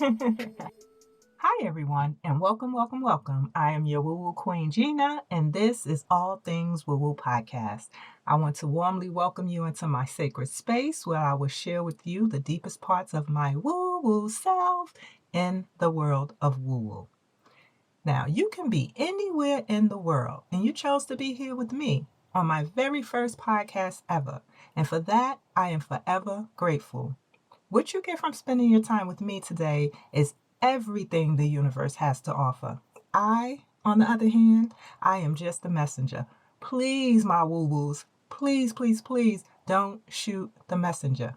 Hi, everyone, and welcome. I am your Woo Woo Queen Gina, and this is All Things Woo Woo Podcast. I want to warmly welcome you into my sacred space where I will share with you the deepest parts of my woo woo self in the world of woo woo. Now, you can be anywhere in the world, and you chose to be here with me on my very first podcast ever, and for that, I am forever grateful. What you get from spending your time with me today is everything the universe has to offer. On the other hand, I am just a messenger. Please, my woo woos, please, don't shoot the messenger.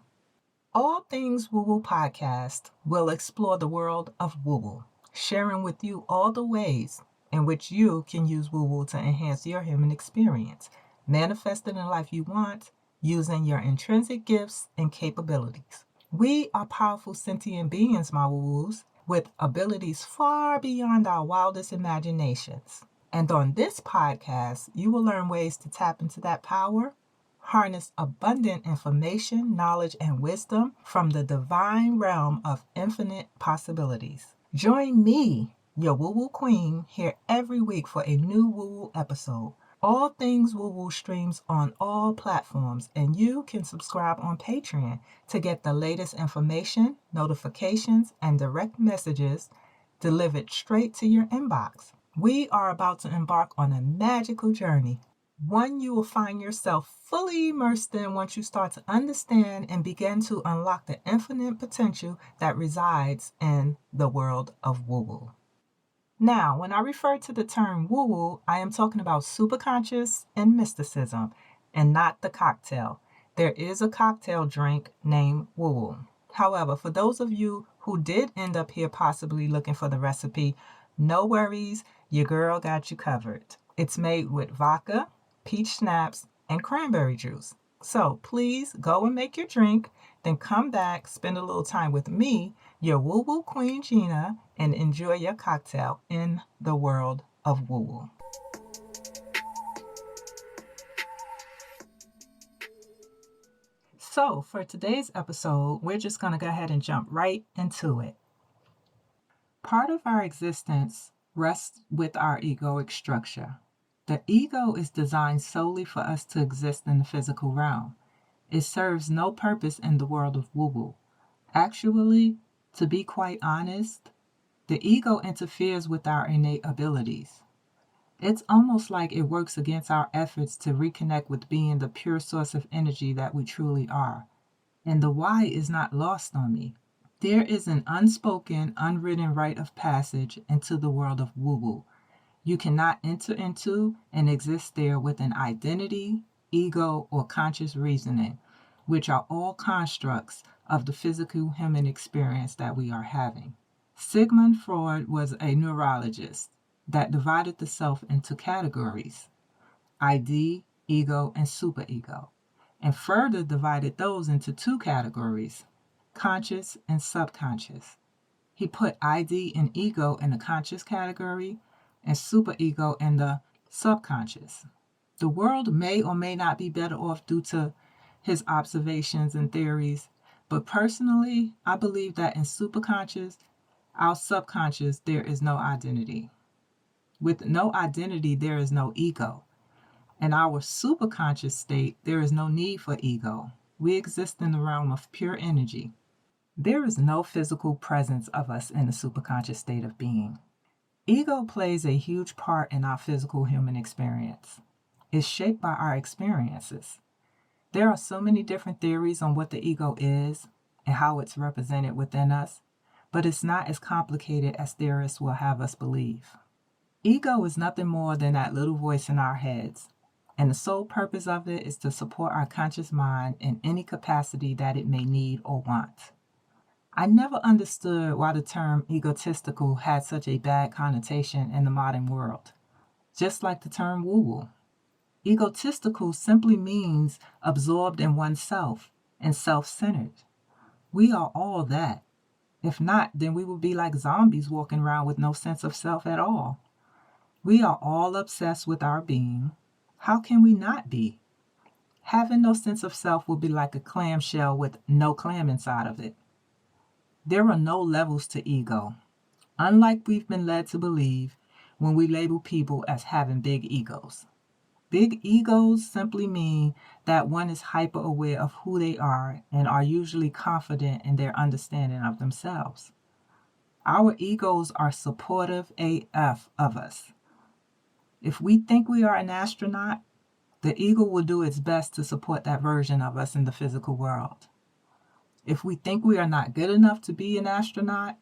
All Things Woo Woo podcast will explore the world of woo woo, sharing with you all the ways in which you can use woo woo to enhance your human experience, manifesting the life you want using your intrinsic gifts and capabilities. We are powerful sentient beings, my woo-woos, with abilities far beyond our wildest imaginations. And on this podcast, you will learn ways to tap into that power, harness abundant information, knowledge, and wisdom from the divine realm of infinite possibilities. Join me, your woo-woo queen, here every week for a new woo-woo episode. All Things Woo Woo streams on all platforms, and you can subscribe on Patreon to get the latest information, notifications, and direct messages delivered straight to your inbox. We are about to embark on a magical journey, one you will find yourself fully immersed in once you start to understand and begin to unlock the infinite potential that resides in the world of woo woo. Now, when I refer to the term woo woo, I am talking about superconscious and mysticism, and not the cocktail. There is a cocktail drink named woo woo. However, for those of you who did end up here possibly looking for the recipe, no worries, your girl got you covered. It's made with vodka, peach schnapps, and cranberry juice. So please go and make your drink, then come back, spend a little time with me, your woo woo queen Gina, and enjoy your cocktail in the world of woo woo. So, for today's episode, we're just going to go ahead and jump right into it. Part of our existence rests with our egoic structure. The ego is designed solely for us to exist in the physical realm. It serves no purpose in the world of woo woo. Actually, to be quite honest, the ego interferes with our innate abilities. It's almost like it works against our efforts to reconnect with being the pure source of energy that we truly are. And the why is not lost on me. There is an unspoken, unwritten rite of passage into the world of woo woo. You cannot enter into and exist there with an identity, ego, or conscious reasoning, which are all constructs of the physical human experience that we are having. Sigmund Freud was a neurologist that divided the self into categories: ID, ego, and superego, and further divided those into two categories: conscious and subconscious. He put ID and ego in the conscious category and superego in the subconscious. The world may or may not be better off due to his observations and theories, but personally, I believe that in superconscious, our subconscious, there is no identity. With no identity, there is no ego. In our superconscious state, there is no need for ego. We exist in the realm of pure energy. There is no physical presence of us in the superconscious state of being. Ego plays a huge part in our physical human experience. It's shaped by our experiences. There are so many different theories on what the ego is and how it's represented within us, but it's not as complicated as theorists will have us believe. Ego is nothing more than that little voice in our heads, and the sole purpose of it is to support our conscious mind in any capacity that it may need or want. I never understood why the term egotistical had such a bad connotation in the modern world, just like the term woo-woo. Egotistical simply means absorbed in oneself and self-centered. We are all that. If not, then we would be like zombies walking around with no sense of self at all. We are all obsessed with our being. How can we not be? Having no sense of self would be like a clamshell with no clam inside of it. There are no levels to ego, unlike we've been led to believe when we label people as having big egos. Big egos simply mean that one is hyper aware of who they are and are usually confident in their understanding of themselves. Our egos are supportive AF of us. If we think we are an astronaut, the ego will do its best to support that version of us in the physical world. If we think we are not good enough to be an astronaut,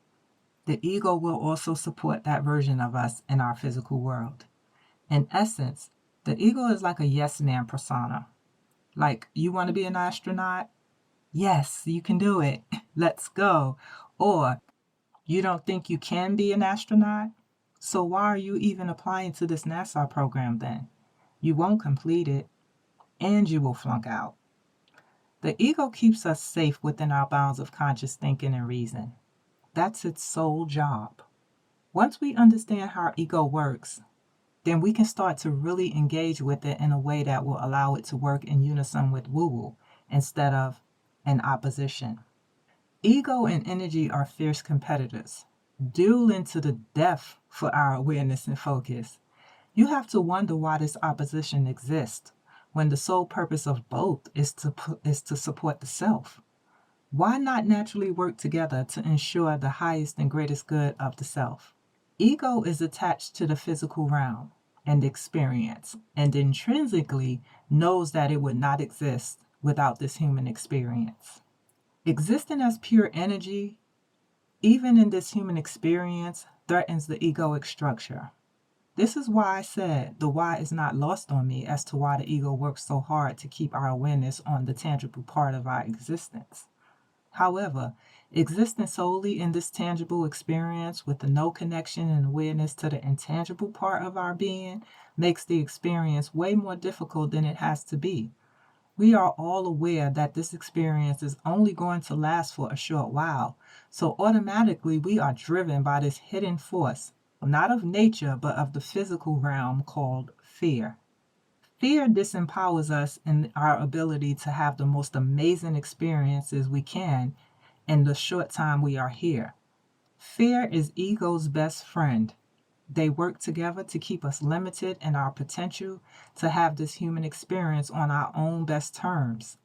the ego will also support that version of us in our physical world. In essence, the ego is like a yes man persona. Like, you want to be an astronaut? Yes, you can do it. Let's go. Or, you don't think you can be an astronaut? So why are you even applying to this NASA program then? You won't complete it, and you will flunk out. The ego keeps us safe within our bounds of conscious thinking and reason. That's its sole job. Once we understand how our ego works, then we can start to really engage with it in a way that will allow it to work in unison with woo-woo instead of in opposition. Ego and energy are fierce competitors, dueling to the death for our awareness and focus. You have to wonder why this opposition exists when the sole purpose of both is to support the self. Why not naturally work together to ensure the highest and greatest good of the self? Ego is attached to the physical realm and experience, and intrinsically knows that it would not exist without this human experience. Existing as pure energy, even in this human experience, threatens the egoic structure. This is why I said the why is not lost on me as to why the ego works so hard to keep our awareness on the tangible part of our existence. However, existing solely in this tangible experience with no connection and awareness to the intangible part of our being makes the experience way more difficult than it has to be. We are all aware that this experience is only going to last for a short while, so automatically we are driven by this hidden force, not of nature but of the physical realm, called fear. Fear disempowers us in our ability to have the most amazing experiences we can in the short time we are here. Fear is ego's best friend. They work together to keep us limited in our potential to have this human experience on our own best terms.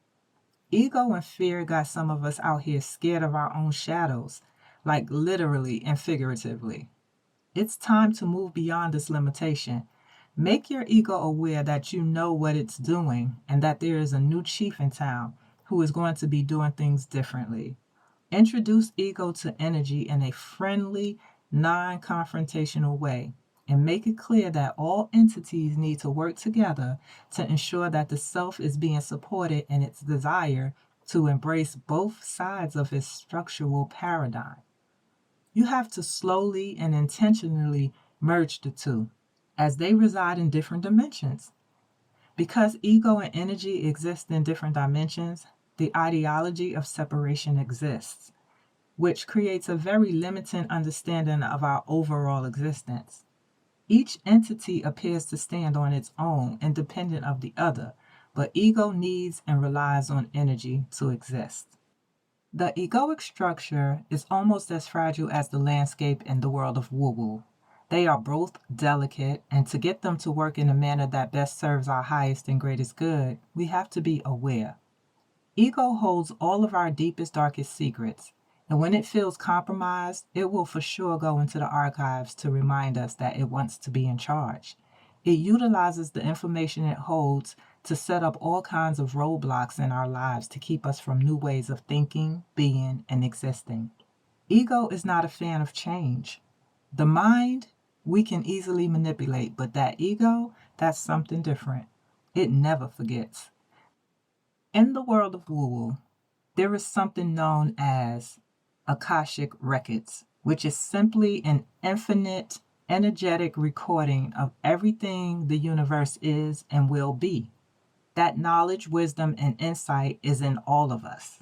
Ego and fear got some of us out here scared of our own shadows, like literally and figuratively. It's time to move beyond this limitation. Make your ego aware that you know what it's doing and that there is a new chief in town who is going to be doing things differently. Introduce ego to energy in a friendly, non-confrontational way and make it clear that all entities need to work together to ensure that the self is being supported in its desire to embrace both sides of its structural paradigm. You have to slowly and intentionally merge the two, as they reside in different dimensions. Because ego and energy exist in different dimensions, the ideology of separation exists, which creates a very limited understanding of our overall existence. Each entity appears to stand on its own, independent of the other, but ego needs and relies on energy to exist. The egoic structure is almost as fragile as the landscape in the world of woo-woo. They are both delicate, and to get them to work in a manner that best serves our highest and greatest good, we have to be aware. Ego holds all of our deepest, darkest secrets, and when it feels compromised, it will for sure go into the archives to remind us that it wants to be in charge. It utilizes the information it holds to set up all kinds of roadblocks in our lives to keep us from new ways of thinking, being, and existing. Ego is not a fan of change. The mind, we can easily manipulate, but that ego, that's something different. It never forgets. In the world of woo-woo, there is something known as Akashic Records, which is simply an infinite, energetic recording of everything the universe is and will be. That knowledge, wisdom, and insight is in all of us.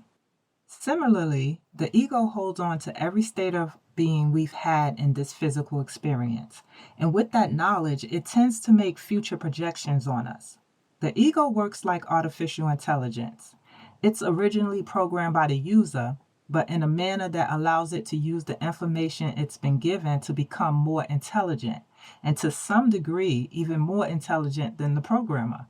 Similarly, the ego holds on to every state of being we've had in this physical experience, and with that knowledge, it tends to make future projections on us. The ego works like artificial intelligence. It's originally programmed by the user, but in a manner that allows it to use the information it's been given to become more intelligent, and to some degree, even more intelligent than the programmer.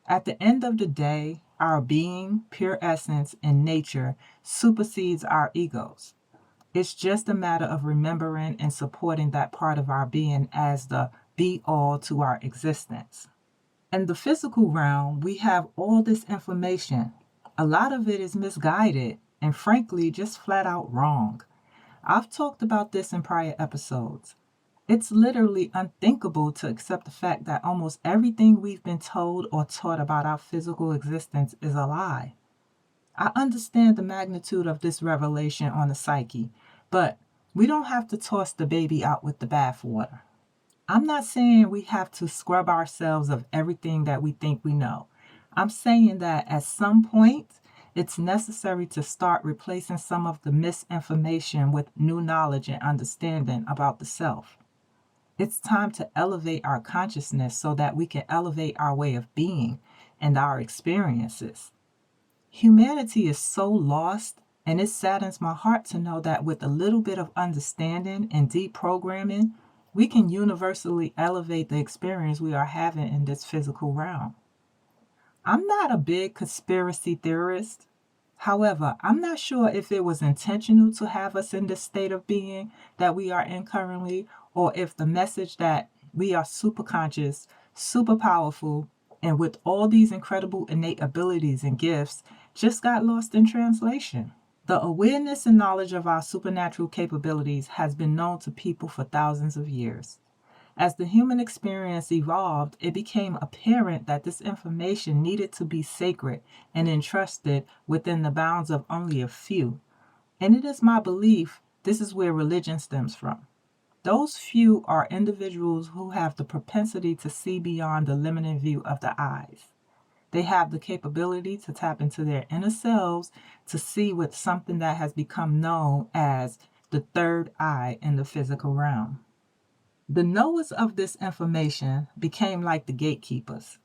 At the end of the day, our being, pure essence, and nature supersedes our egos. It's just a matter of remembering and supporting that part of our being as the be all to our existence. In the physical realm, we have all this information. A lot of it is misguided and frankly just flat out wrong. I've talked about this in prior episodes. It's literally unthinkable to accept the fact that almost everything we've been told or taught about our physical existence is a lie. I understand the magnitude of this revelation on the psyche, but we don't have to toss the baby out with the bathwater. I'm not saying we have to scrub ourselves of everything that we think we know. I'm saying that at some point, it's necessary to start replacing some of the misinformation with new knowledge and understanding about the self. It's time to elevate our consciousness so that we can elevate our way of being and our experiences. Humanity is so lost, and it saddens my heart to know that with a little bit of understanding and deprogramming, we can universally elevate the experience we are having in this physical realm. I'm not a big conspiracy theorist. However, I'm not sure if it was intentional to have us in this state of being that we are in currently, or if the message that we are super conscious, super powerful, and with all these incredible innate abilities and gifts just got lost in translation. The awareness and knowledge of our supernatural capabilities has been known to people for thousands of years. As the human experience evolved, it became apparent that this information needed to be sacred and entrusted within the bounds of only a few. And it is my belief this is where religion stems from. Those few are individuals who have the propensity to see beyond the limited view of the eyes. They have the capability to tap into their inner selves to see with something that has become known as the third eye in the physical realm. The knowers of this information became like the gatekeepers.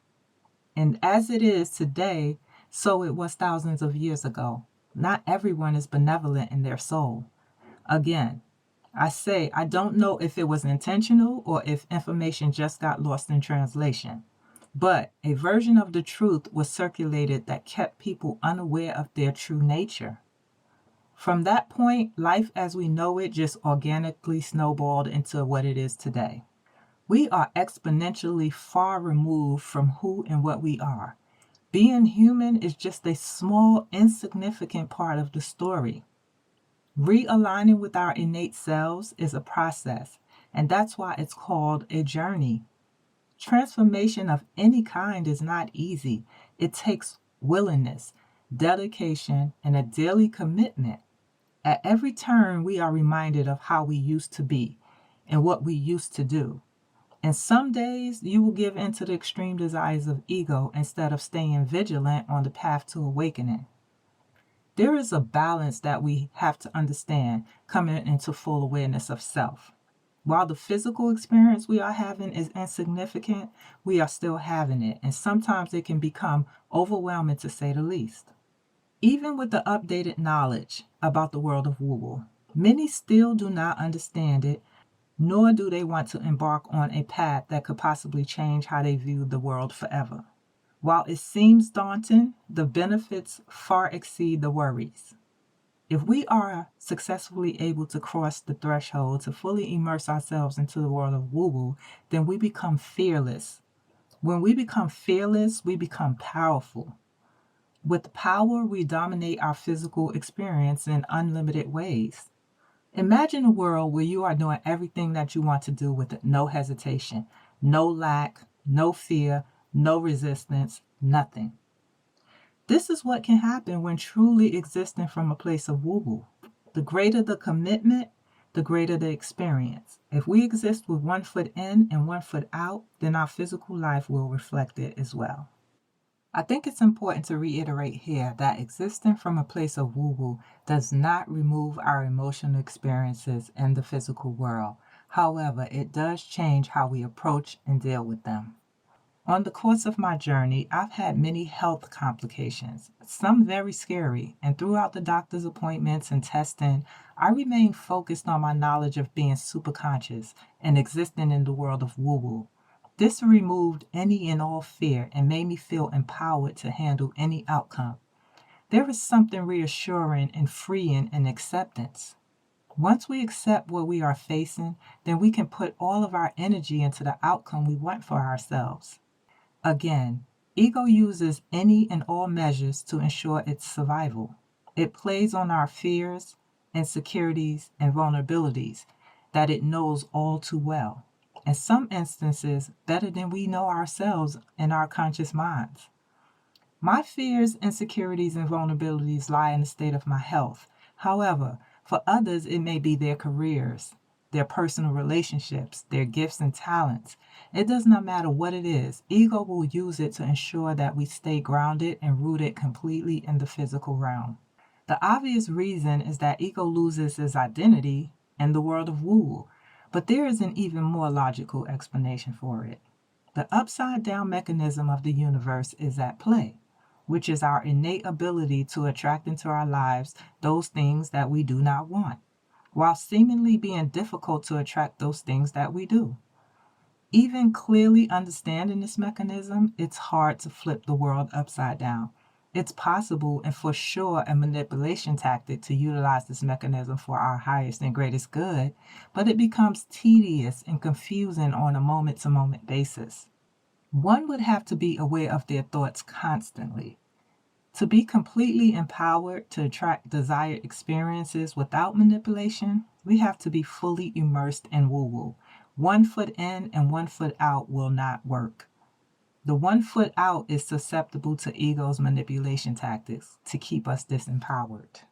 And as it is today, so it was thousands of years ago. Not everyone is benevolent in their soul. Again, I say I don't know if it was intentional or if information just got lost in translation. But a version of the truth was circulated that kept people unaware of their true nature. From that point, life as we know it just organically snowballed into what it is today. We are exponentially far removed from who and what we are. Being human is just a small, insignificant part of the story. Realigning with our innate selves is a process, and that's why it's called a journey. Transformation of any kind is not easy. It takes willingness, dedication, and a daily commitment. At every turn, we are reminded of how we used to be and what we used to do. And some days you will give in to the extreme desires of ego instead of staying vigilant on the path to awakening. There is a balance that we have to understand coming into full awareness of self. While the physical experience we are having is insignificant, we are still having it, and sometimes it can become overwhelming to say the least. Even with the updated knowledge about the world of woo-woo, many still do not understand it, nor do they want to embark on a path that could possibly change how they view the world forever. While it seems daunting, the benefits far exceed the worries. If we are successfully able to cross the threshold to fully immerse ourselves into the world of woo-woo, then we become fearless. When we become fearless, we become powerful. With power, we dominate our physical experience in unlimited ways. Imagine a world where you are doing everything that you want to do with no hesitation, no lack, no fear, no resistance, nothing. This is what can happen when truly existing from a place of woo-woo. The greater the commitment, the greater the experience. If we exist with 1 foot in and 1 foot out, then our physical life will reflect it as well. I think it's important to reiterate here that existing from a place of woo-woo does not remove our emotional experiences in the physical world. However, it does change how we approach and deal with them. On the course of my journey, I've had many health complications, some very scary, and throughout the doctor's appointments and testing, I remained focused on my knowledge of being superconscious and existing in the world of woo-woo. This removed any and all fear and made me feel empowered to handle any outcome. There is something reassuring and freeing in acceptance. Once we accept what we are facing, then we can put all of our energy into the outcome we want for ourselves. Again, ego uses any and all measures to ensure its survival. It plays on our fears, insecurities, and vulnerabilities that it knows all too well, in some instances better than we know ourselves in our conscious minds. My fears, insecurities, and vulnerabilities lie in the state of my health. However, for others, it may be their careers, their personal relationships, their gifts and talents. It does not matter what it is. Ego will use it to ensure that we stay grounded and rooted completely in the physical realm. The obvious reason is that ego loses its identity in the world of woo, but there is an even more logical explanation for it. The upside down mechanism of the universe is at play, which is our innate ability to attract into our lives those things that we do not want, while seemingly being difficult to attract those things that we do. Even clearly understanding this mechanism, it's hard to flip the world upside down. It's possible and for sure a manipulation tactic to utilize this mechanism for our highest and greatest good, but it becomes tedious and confusing on a moment-to-moment basis. One would have to be aware of their thoughts constantly. To be completely empowered to attract desired experiences without manipulation, we have to be fully immersed in woo-woo. 1 foot in and 1 foot out will not work. The 1 foot out is susceptible to ego's manipulation tactics to keep us disempowered.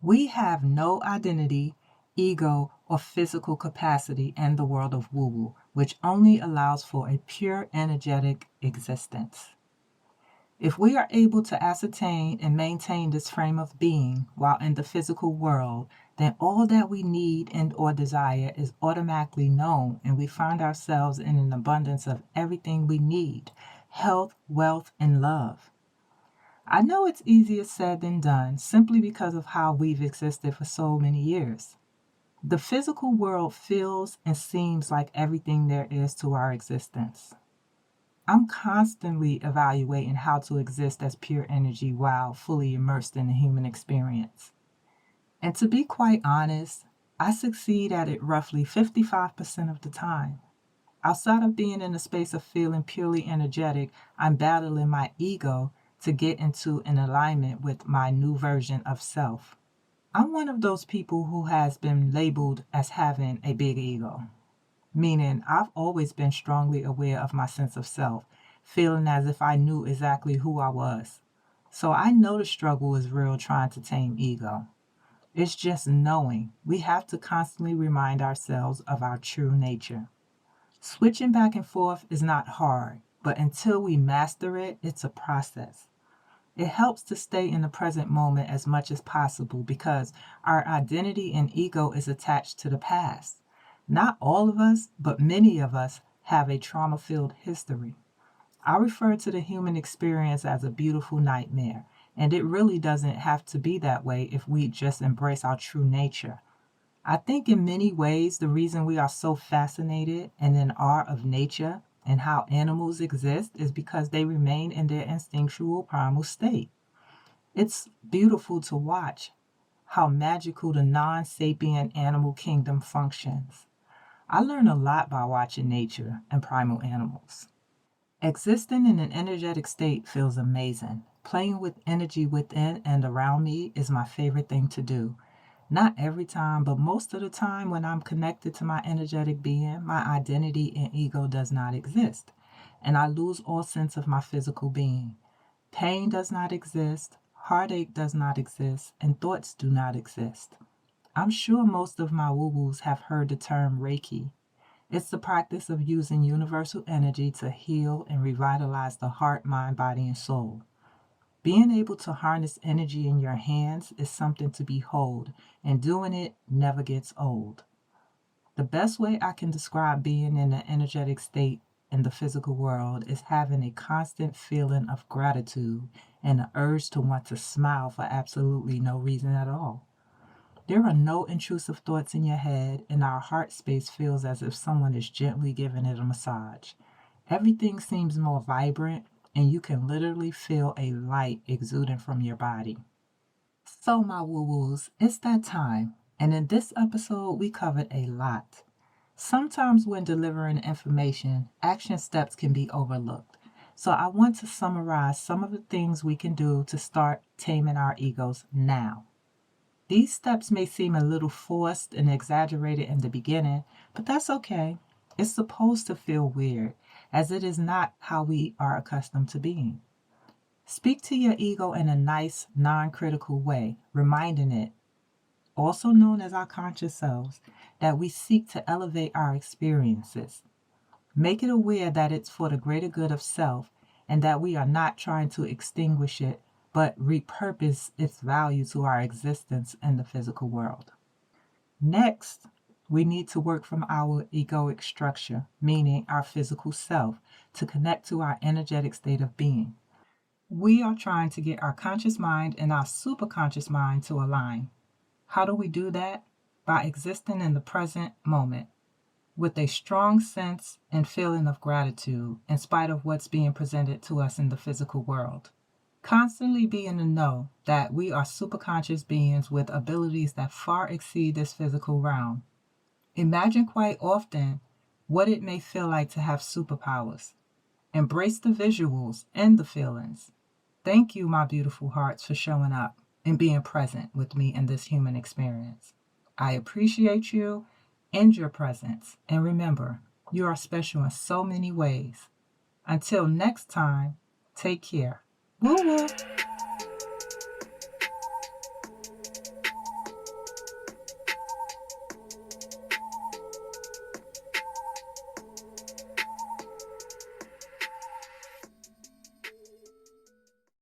We have no identity, ego, or physical capacity in the world of woo-woo, which only allows for a pure energetic existence. If we are able to ascertain and maintain this frame of being while in the physical world, then all that we need and or desire is automatically known, and we find ourselves in an abundance of everything we need: health, wealth, and love. I know it's easier said than done simply because of how we've existed for so many years. The physical world feels and seems like everything there is to our existence. I'm constantly evaluating how to exist as pure energy while fully immersed in the human experience. And to be quite honest, I succeed at it roughly 55% of the time. Outside of being in a space of feeling purely energetic, I'm battling my ego to get into an alignment with my new version of self. I'm one of those people who has been labeled as having a big ego, meaning I've always been strongly aware of my sense of self, feeling as if I knew exactly who I was. So I know the struggle is real trying to tame ego. It's just knowing we have to constantly remind ourselves of our true nature. Switching back and forth is not hard, but until we master it, it's a process. It helps to stay in the present moment as much as possible because our identity and ego is attached to the past. Not all of us, but many of us have a trauma-filled history. I refer to the human experience as a beautiful nightmare, and it really doesn't have to be that way if we just embrace our true nature. I think in many ways the reason we are so fascinated and in awe of nature and how animals exist is because they remain in their instinctual primal state. It's beautiful to watch how magical the non-sapient animal kingdom functions. I learn a lot by watching nature and primal animals. Existing in an energetic state feels amazing. Playing with energy within and around me is my favorite thing to do. Not every time, but most of the time when I'm connected to my energetic being, my identity and ego does not exist, and I lose all sense of my physical being. Pain does not exist, heartache does not exist, and thoughts do not exist. I'm sure most of my woo-woos have heard the term Reiki. It's the practice of using universal energy to heal and revitalize the heart, mind, body, and soul. Being able to harness energy in your hands is something to behold, and doing it never gets old. The best way I can describe being in an energetic state in the physical world is having a constant feeling of gratitude and an urge to want to smile for absolutely no reason at all. There are no intrusive thoughts in your head, and our heart space feels as if someone is gently giving it a massage. Everything seems more vibrant, and you can literally feel a light exuding from your body. So, my woo woos, it's that time, and in this episode, we covered a lot. Sometimes, when delivering information, action steps can be overlooked. So, I want to summarize some of the things we can do to start taming our egos now. These steps may seem a little forced and exaggerated in the beginning, but that's okay. It's supposed to feel weird, as it is not how we are accustomed to being. Speak to your ego in a nice, non critical way, reminding it, also known as our conscious selves, that we seek to elevate our experiences. Make it aware that it's for the greater good of self and that we are not trying to extinguish it, but repurpose its value to our existence in the physical world. Next, we need to work from our egoic structure, meaning our physical self, to connect to our energetic state of being. We are trying to get our conscious mind and our superconscious mind to align. How do we do that? By existing in the present moment with a strong sense and feeling of gratitude in spite of what's being presented to us in the physical world. Constantly be in the know that we are superconscious beings with abilities that far exceed this physical realm. Imagine quite often what it may feel like to have superpowers. Embrace the visuals and the feelings. Thank you, my beautiful hearts, for showing up and being present with me in this human experience. I appreciate you and your presence. And remember, you are special in so many ways. Until next time, take care. Woo woo.